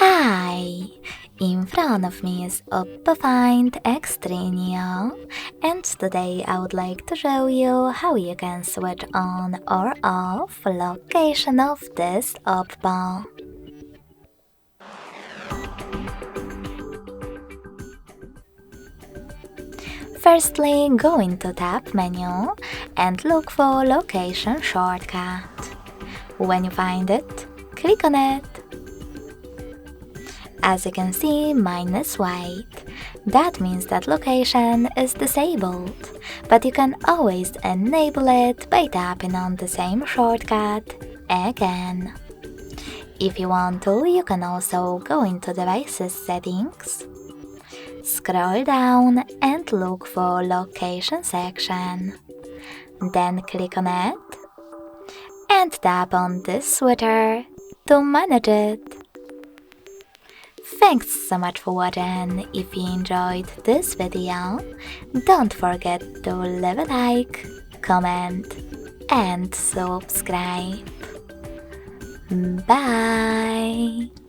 Hi! In front of me is OPPO Find X3 Neo, and today I would like to show you how you can switch on or off location of this OPPO. Firstly, go into Tab menu and look for Location shortcut. When you find it, click on it. As you can see, mine is white. That means that location is disabled, but you can always enable it by tapping on the same shortcut again. If you want to, you can also go into Devices Settings, scroll down and look for Location section. Then click on it and tap on this switcher to manage it. Thanks so much for watching. If you enjoyed this video, don't forget to leave a like, comment and subscribe. Bye!